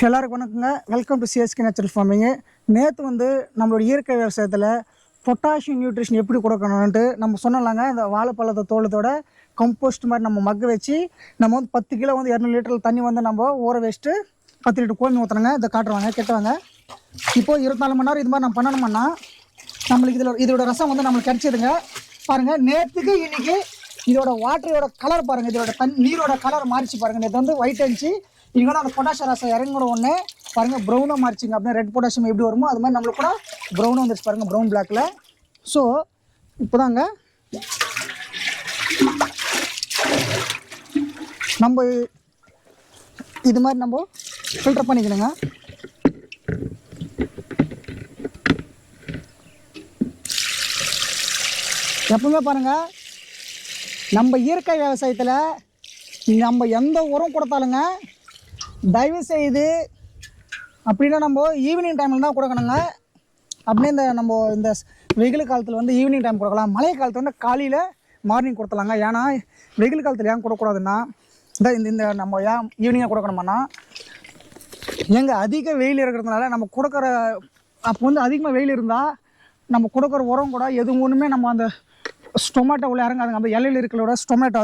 எல்லாருக்கும் வணக்கங்க. Welcome to CSK natural farming. நேற்று வந்து நம்மளோட இயற்கை விவசாயத்தில் பொட்டாசியம் நியூட்ரிஷன் எப்படி கொடுக்கணுன்ட்டு நம்ம சொன்னலாங்க. இந்த வாழைப்பழத்தை தோளத்தோட கம்போஸ்ட் மாதிரி நம்ம மக்க வச்சு நம்ம வந்து 10 கிலோ வந்து 200 லிட்டர் தண்ணி வந்து நம்ம ஊற வச்சுட்டு 10 லிட்டர் கோமி ஊற்றுறோங்க. இதை காட்டுவாங்க கெட்டவாங்க. இப்போது 24 மணி நேரம் இது மாதிரி நம்ம பண்ணணும்னா நம்மளுக்கு இதோட ரசம் வந்து நம்மளுக்கு கிடச்சிதுங்க. பாருங்கள், நேற்றுக்கு இன்றைக்கி இதோட வாட்டரோட கலர் பாருங்கள், இதோட நீரோட கலர் மாறிச்சு பாருங்கள். நேற்று வந்து ஒயிட் இருந்துச்சு, இங்கே வந்து அந்த பொட்டாசியம் ரசம் இறங்கின உடனே பாருங்கள் ப்ரௌனாக மாறிச்சிங்க. அப்படின்னா ரெட் பொட்டாசியம் எப்படி வருமோ அது மாதிரி நம்மளுக்கு கூட ப்ரௌனாக வந்துருச்சு பாருங்கள், ப்ரௌன் பிளாக்கில். ஸோ இப்போதாங்க நம்ம இது மாதிரி நம்ம ஃபில்டர் பண்ணிக்கணுங்க. எப்பவுமே பாருங்கள், நம்ம இயற்கை விவசாயத்தில் நம்ம எந்த உரம் கொடுத்தாலுங்க தயவு செய்து அப்படின்னா நம்ம ஈவினிங் டைமில் தான் கொடுக்கணுங்க. அப்படியே இந்த வெயில் காலத்தில் வந்து ஈவினிங் டைம் கொடுக்கலாம். மழை காலத்தில் வந்து காலையில் மார்னிங் கொடுத்துலாங்க. ஏன்னா வெயில் காலத்தில் ஏன் கொடுக்கக்கூடாதுன்னா இந்த நம்ம ஏன் ஈவினிங்காக கொடுக்கணுமான்னா, எங்கே அதிக வெயில் இருக்கிறதுனால நம்ம கொடுக்குற அப்போ வந்து அதிகமாக வெயில் இருந்தால் நம்ம கொடுக்குற உரம் கூட ஒன்றுமே நம்ம அந்த ஸ்டொமேட்டோ உள்ள இறங்காதுங்க. அந்த இலையில் இருக்கிறோட ஸ்டொமேட்டோ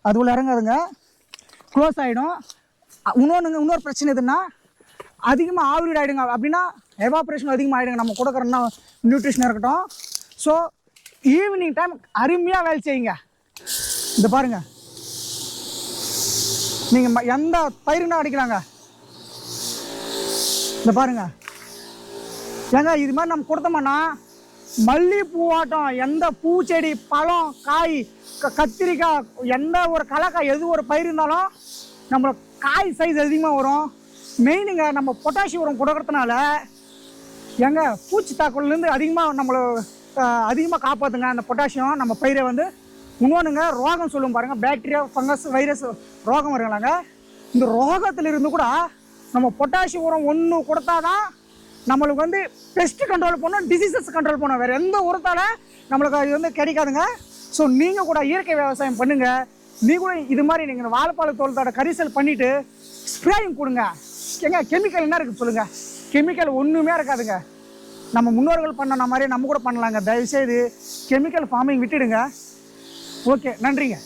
அது உள்ள இறங்காதுங்க, க்ளோஸ் ஆகிடும். இன்னொரு பிரச்சனை எதுன்னா அதிகமாக ஆவிரிட் ஆகிடுங்க. அப்படின்னா எவாப்ரேஷன் அதிகமாக ஆகிடுங்க நம்ம கொடுக்குறோன்னா நியூட்ரிஷன் இருக்கட்டும். ஸோ ஈவினிங் டைம் அருமையாக வேலை செய்யுங்க. இந்த பாருங்கள், நீங்கள் எந்த பயிருன்னா அடிக்கிறாங்க, இந்த பாருங்கள் ஏங்க இது மாதிரி நம்ம கொடுத்தோம்னா மல்லிகைப்பூவாட்டம் எந்த பூச்செடி, பழம், காய், கத்திரிக்காய், எந்த ஒரு கலக்காய் எது ஒரு பயிர் இருந்தாலும் நம்மளுக்கு காய் சைஸ் அதிகமாக வரும். மெயினுங்க நம்ம பொட்டாசியம் உரம் கொடுக்கறதுனால எங்க பூச்சி தாக்குலேருந்து அதிகமாக காப்பாற்றுங்க அந்த பொட்டாசியம் நம்ம பயிரை வந்து. இன்னொன்றுங்க ரோகம் சொல்லுவோம் பாருங்கள், பாக்டீரியா, ஃபங்கஸ், வைரஸ் ரோகம் வருங்களாங்க. இந்த ரோகத்திலிருந்து கூட நம்ம பொட்டாசியம் உரம் ஒன்று கொடுத்தா தான் நம்மளுக்கு வந்து பெஸ்ட்டு கண்ட்ரோல் பண்ணணும், டிசீசஸ் கண்ட்ரோல் பண்ணணும். வேறு எந்த உரத்தால் நம்மளுக்கு அது வந்து கிடைக்காதுங்க. ஸோ நீங்கள் கூட இயற்கை விவசாயம் பண்ணுங்கள். கூட இது மாதிரி நீங்கள் வாழைப்பழ தோட்டத்தோட கரிசல் பண்ணிவிட்டு ஸ்ப்ரேயிங் கொடுங்க. ஏங்க கெமிக்கல் என்ன இருக்குது சொல்லுங்கள்? கெமிக்கல் ஒன்றுமே இருக்காதுங்க. நம்ம முன்னோர்கள் பண்ண மாதிரி நம்ம கூட பண்ணலாங்க. தயவுசெய்து கெமிக்கல் ஃபார்மிங் விட்டுடுங்க. ஓகே, நன்றிங்க.